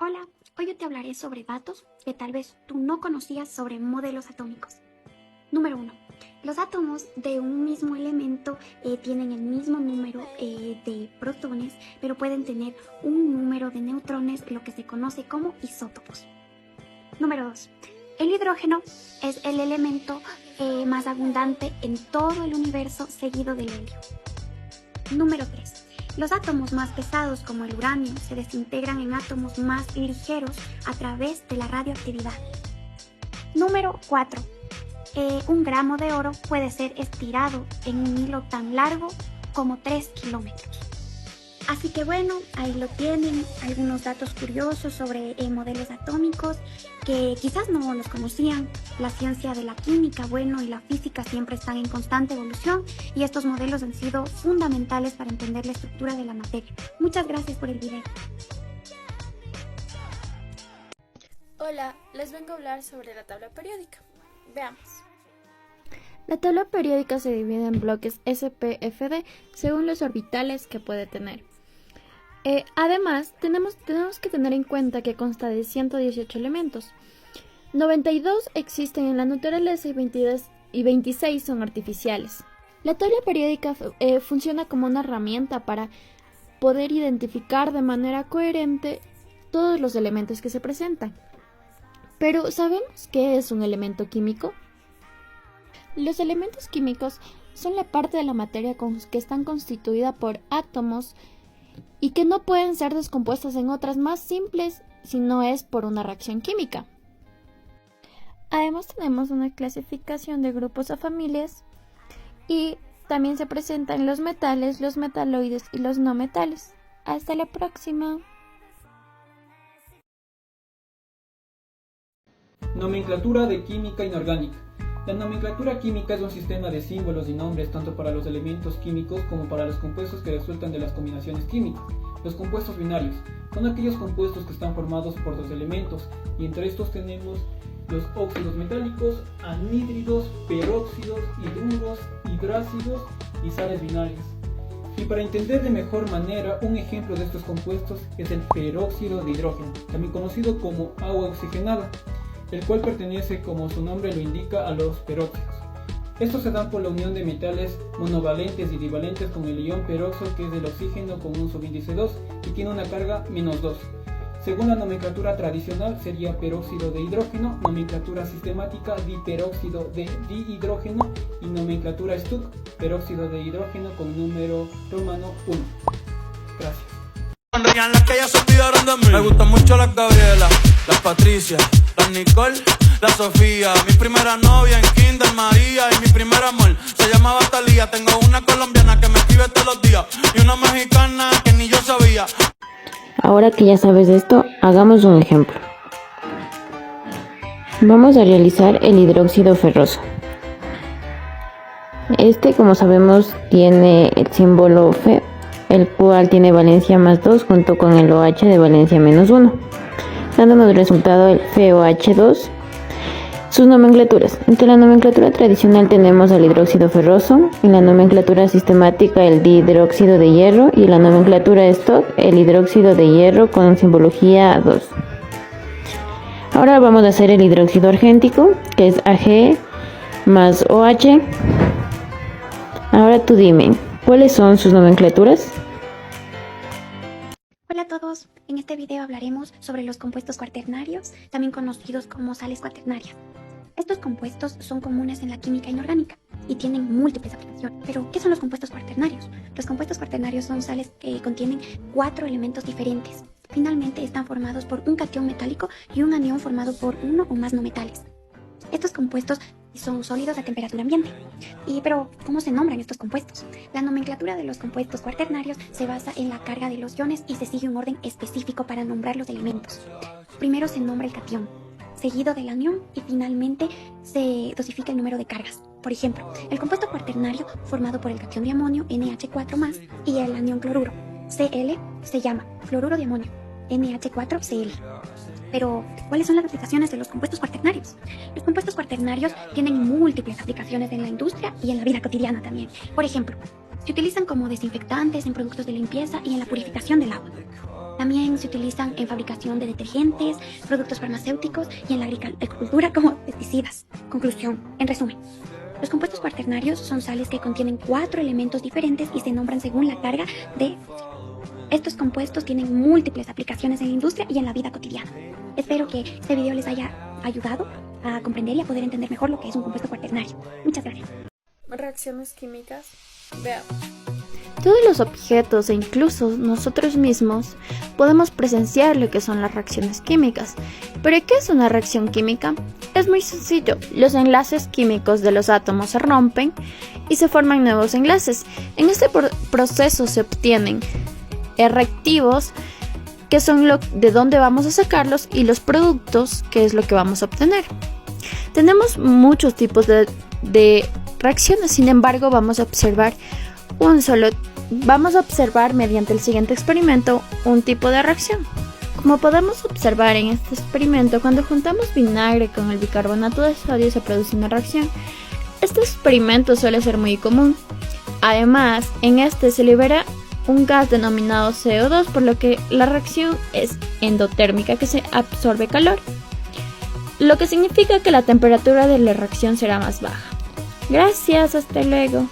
Hola, hoy yo te hablaré sobre datos que tal vez tú no conocías sobre modelos atómicos. Número 1. Los átomos de un mismo elemento tienen el mismo número de protones, pero pueden tener un número de neutrones, lo que se conoce como isótopos. Número 2. El hidrógeno es el elemento más abundante en todo el universo, seguido del helio. Número 3. Los átomos más pesados, como el uranio, se desintegran en átomos más ligeros a través de la radioactividad. Número 4. Un gramo de oro puede ser estirado en un hilo tan largo como 3 kilómetros. Así que bueno, ahí lo tienen, algunos datos curiosos sobre modelos atómicos que quizás no los conocían. La ciencia de la química, y la física siempre están en constante evolución y estos modelos han sido fundamentales para entender la estructura de la materia. Muchas gracias por el video. Hola, les vengo a hablar sobre la tabla periódica. Veamos. La tabla periódica se divide en bloques SPFD según los orbitales que puede tener. Además, tenemos que tener en cuenta que consta de 118 elementos. 92 existen en la naturaleza y 26 son artificiales. La tabla periódica funciona como una herramienta para poder identificar de manera coherente todos los elementos que se presentan. Pero, ¿sabemos qué es un elemento químico? Los elementos químicos son la parte de la materia que están constituida por átomos y que no pueden ser descompuestas en otras más simples si no es por una reacción química. Además tenemos una clasificación de grupos a familias y también se presentan los metales, los metaloides y los no metales. Hasta la próxima. Nomenclatura de química inorgánica. La nomenclatura química es un sistema de símbolos y nombres tanto para los elementos químicos como para los compuestos que resultan de las combinaciones químicas. Los compuestos binarios son aquellos compuestos que están formados por dos elementos y entre estos tenemos los óxidos metálicos, anhídridos, peróxidos, hidruros, hidrácidos y sales binarias. Y para entender de mejor manera, un ejemplo de estos compuestos es el peróxido de hidrógeno, también conocido como agua oxigenada, el cual pertenece, como su nombre lo indica, a los peróxidos. Estos se dan por la unión de metales monovalentes y divalentes con el ion peróxido, que es del oxígeno con un subíndice 2 y tiene una carga -2. Según la nomenclatura tradicional sería peróxido de hidrógeno, nomenclatura sistemática diperóxido de dihidrógeno y nomenclatura Stuck, peróxido de hidrógeno con número romano 1. Gracias. Sonrían las que ya se olvidaron de mí. Me gustan mucho las Gabriela, las Patricia, las Nicole, la Sofía. Mi primera novia en Kinder María y mi primer amor se llamaba Talía. Tengo una colombiana que me escribe todos los días y una mexicana que ni yo sabía. Ahora que ya sabes esto, hagamos un ejemplo. Vamos a realizar el hidróxido ferroso. Este, como sabemos, tiene el símbolo Fe, el cual tiene valencia +2 junto con el OH de valencia -1, dándonos el resultado el FeOH2. Sus nomenclaturas. Entre la nomenclatura tradicional tenemos el hidróxido ferroso, en la nomenclatura sistemática el dihidróxido de hierro y en la nomenclatura Stock el hidróxido de hierro con simbología 2. Ahora vamos a hacer el hidróxido argéntico, que es Ag más OH. Ahora tú dime, ¿cuáles son sus nomenclaturas? Hola a todos, en este video hablaremos sobre los compuestos cuaternarios, también conocidos como sales cuaternarias. Estos compuestos son comunes en la química inorgánica y tienen múltiples aplicaciones. Pero, ¿qué son los compuestos cuaternarios? Los compuestos cuaternarios son sales que contienen 4 elementos diferentes. Finalmente están formados por un catión metálico y un anión formado por uno o más no metales. Estos compuestos son sólidos a temperatura ambiente. Pero, ¿cómo se nombran estos compuestos? La nomenclatura de los compuestos cuaternarios se basa en la carga de los iones y se sigue un orden específico para nombrar los elementos. Primero se nombra el catión, seguido del anión y finalmente se dosifica el número de cargas. Por ejemplo, el compuesto cuaternario formado por el catión de amonio NH4+, y el anión cloruro Cl se llama fluoruro de amonio NH4Cl. Pero, ¿cuáles son las aplicaciones de los compuestos cuaternarios? Los compuestos cuaternarios tienen múltiples aplicaciones en la industria y en la vida cotidiana también. Por ejemplo, Se utilizan como desinfectantes en productos de limpieza y en la purificación del agua. También se utilizan en fabricación de detergentes, productos farmacéuticos y en la agricultura como pesticidas. Conclusión, en resumen. Los compuestos cuaternarios son sales que contienen 4 elementos diferentes y se nombran según la carga de fusión. Estos compuestos tienen múltiples aplicaciones en la industria y en la vida cotidiana. Espero que este video les haya ayudado a comprender y a poder entender mejor lo que es un compuesto cuaternario. Muchas gracias. Reacciones químicas. Veamos. Todos los objetos e incluso nosotros mismos podemos presenciar lo que son las reacciones químicas. ¿Pero qué es una reacción química? Es muy sencillo. Los enlaces químicos de los átomos se rompen y se forman nuevos enlaces. En este proceso se obtienen reactivos, que son de dónde vamos a sacarlos, y los productos, que es lo que vamos a obtener. Tenemos muchos tipos de reacciones, sin embargo vamos a observar mediante el siguiente experimento un tipo de reacción. Como podemos observar en este experimento, cuando juntamos vinagre con el bicarbonato de sodio se produce una reacción. Este experimento suele ser muy común. Además, en este se libera un gas denominado CO2, por lo que la reacción es endotérmica, que se absorbe calor, lo que significa que la temperatura de la reacción será más baja. Gracias, hasta luego.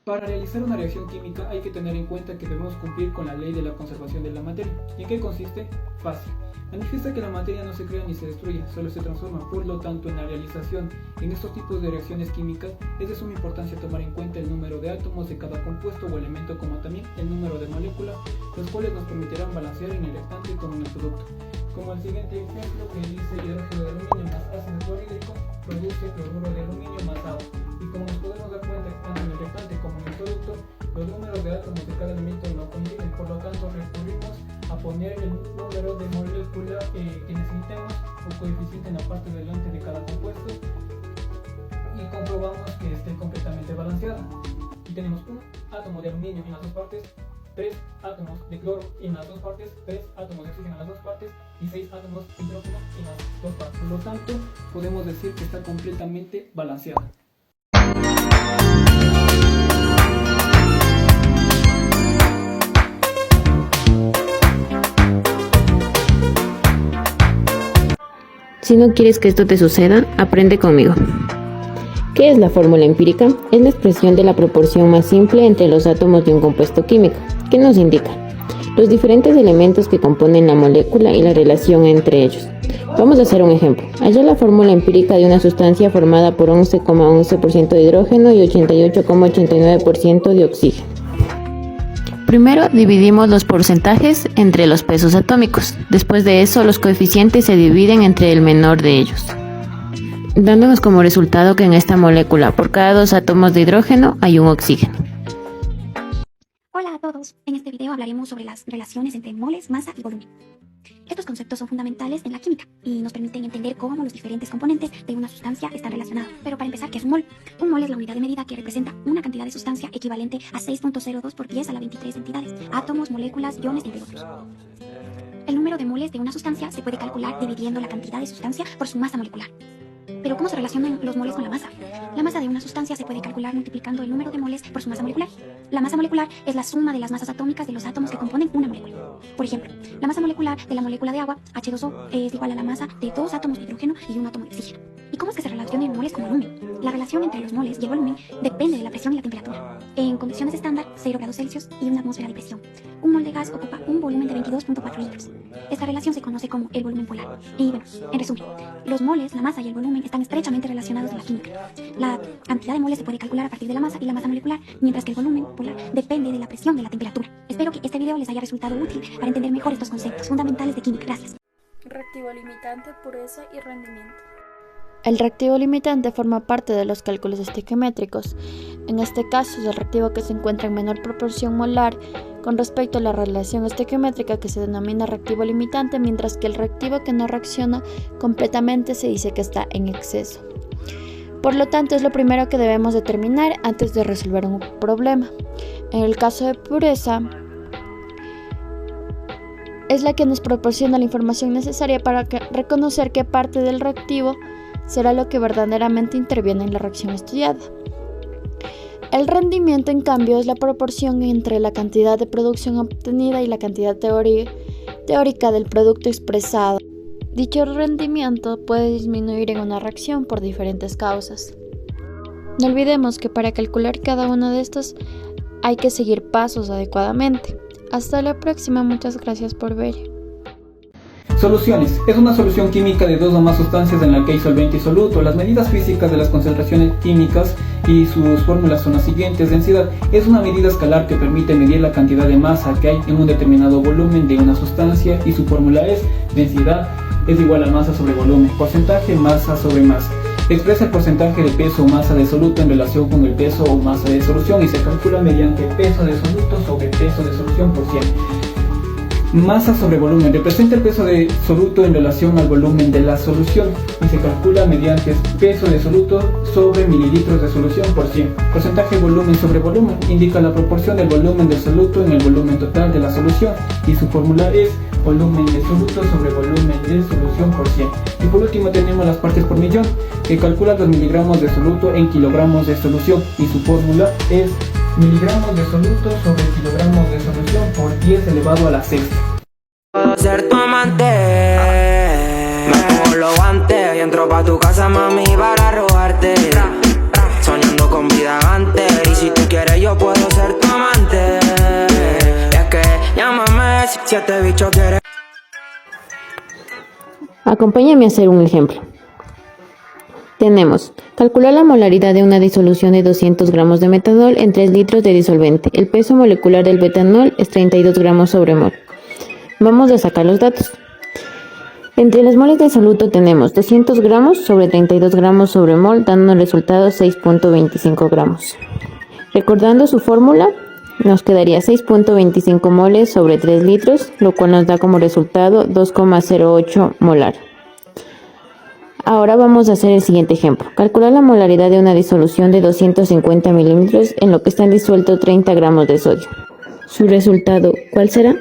Para realizar una reacción química hay que tener en cuenta que debemos cumplir con la ley de la conservación de la materia. ¿Y en qué consiste? Fácil. Manifiesta que la materia no se crea ni se destruye, solo se transforma. Por lo tanto, en la realización en estos tipos de reacciones químicas es de suma importancia tomar en cuenta el número de átomos de cada compuesto o elemento, como también el número de moléculas, los cuales nos permitirán balancear en el restante como en el producto. Como el siguiente ejemplo que dice: hidrógeno de aluminio más ácido clorhídrico produce cloruro de aluminio más agua. Y como nos podemos dar cuenta que tanto en el restante como en el producto, los números de átomos de cada elemento no coinciden, por lo tanto recurrimos a poner el número de molécula que necesitemos o coeficiente en la parte delante de cada compuesto y comprobamos que esté completamente balanceada. Y tenemos un átomo de aluminio en las dos partes, 3 átomos de cloro en las dos partes, 3 átomos de oxígeno en las dos partes y 6 átomos de hidrógeno en las dos partes. Por lo tanto, podemos decir que está completamente balanceada. Si no quieres que esto te suceda, aprende conmigo. ¿Qué es la fórmula empírica? Es la expresión de la proporción más simple entre los átomos de un compuesto químico. ¿Qué nos indica? Los diferentes elementos que componen la molécula y la relación entre ellos. Vamos a hacer un ejemplo. Halla la fórmula empírica de una sustancia formada por 11,11% de hidrógeno y 88,89% de oxígeno. Primero dividimos los porcentajes entre los pesos atómicos. Después de eso, los coeficientes se dividen entre el menor de ellos, dándonos como resultado que en esta molécula, por cada 2 átomos de hidrógeno, hay un oxígeno. Hola a todos. En este video hablaremos sobre las relaciones entre moles, masa y volumen. Estos conceptos son fundamentales en la química y nos permiten entender cómo los diferentes componentes de una sustancia están relacionados. Pero para empezar, ¿qué es un mol? Un mol es la unidad de medida que representa una cantidad de sustancia equivalente a 6.02 por 10 a la 23 entidades, átomos, moléculas, iones, entre otros. El número de moles de una sustancia se puede calcular dividiendo la cantidad de sustancia por su masa molecular. Pero ¿cómo se relacionan los moles con la masa? La masa de una sustancia se puede calcular multiplicando el número de moles por su masa molecular. La masa molecular es la suma de las masas atómicas de los átomos que componen una molécula. Por ejemplo, la masa molecular de la molécula de agua, H2O, es igual a la masa de 2 átomos de hidrógeno y un átomo de oxígeno. ¿Y cómo es que se relacionan moles con volumen? La relación entre los moles y el volumen depende de la presión y la temperatura. En condiciones estándar, 0 grados Celsius y una atmósfera de presión. Un mol de gas ocupa un volumen de 22.4 litros. Esta relación se conoce como el volumen polar. Y bueno, en resumen, los moles, la masa y el volumen están estrechamente relacionados en la química. La cantidad de moles se puede calcular a partir de la masa y la masa molecular, mientras que el volumen polar depende de la presión de la temperatura. Espero que este video les haya resultado útil para entender mejor estos conceptos fundamentales de química. Gracias. Reactivo limitante, pureza y rendimiento. El reactivo limitante forma parte de los cálculos estequiométricos. En este caso es el reactivo que se encuentra en menor proporción molar con respecto a la relación estequiométrica, que se denomina reactivo limitante, mientras que el reactivo que no reacciona completamente se dice que está en exceso. Por lo tanto, es lo primero que debemos determinar antes de resolver un problema. En el caso de pureza, es la que nos proporciona la información necesaria para reconocer qué parte del reactivo será lo que verdaderamente interviene en la reacción estudiada. El rendimiento, en cambio, es la proporción entre la cantidad de producción obtenida y la cantidad teórica del producto expresado. Dicho rendimiento puede disminuir en una reacción por diferentes causas. No olvidemos que para calcular cada una de estas hay que seguir pasos adecuadamente. Hasta la próxima, muchas gracias por ver. Soluciones. Es una solución química de dos o más sustancias en la que hay solvente y soluto. Las medidas físicas de las concentraciones químicas y sus fórmulas son las siguientes. Densidad es una medida escalar que permite medir la cantidad de masa que hay en un determinado volumen de una sustancia y su fórmula es densidad es igual a masa sobre volumen. Porcentaje, masa sobre masa. Expresa el porcentaje de peso o masa de soluto en relación con el peso o masa de solución y se calcula mediante peso de soluto sobre peso de solución por 100. Masa sobre volumen. Representa el peso de soluto en relación al volumen de la solución y se calcula mediante peso de soluto sobre mililitros de solución por 100. Porcentaje volumen sobre volumen. Indica la proporción del volumen del soluto en el volumen total de la solución y su fórmula es volumen de soluto sobre volumen de solución por 100. Y por último tenemos las partes por millón, que calcula los miligramos de soluto en kilogramos de solución y su fórmula es miligramos de soluto sobre kilogramos de solución por 10 elevado a la sexta. Puedo ser tu amante, me pongo los guantes y entro pa' tu casa, mami, para robarte. Soñando con vida antes, y si tú quieres yo puedo ser tu amante. Y es que llámame si este bicho quiere. Acompáñame a hacer un ejemplo. Tenemos, calcular la molaridad de una disolución de 200 gramos de metanol en 3 litros de disolvente. El peso molecular del metanol es 32 gramos sobre mol. Vamos a sacar los datos. Entre los moles de soluto tenemos 200 gramos sobre 32 gramos sobre mol, dando el resultado 6.25 gramos. Recordando su fórmula, nos quedaría 6.25 moles sobre 3 litros, lo cual nos da como resultado 2,08 molar. Ahora vamos a hacer el siguiente ejemplo. Calcular la molaridad de una disolución de 250 mililitros en lo que están disueltos 30 gramos de sodio. Su resultado, ¿cuál será?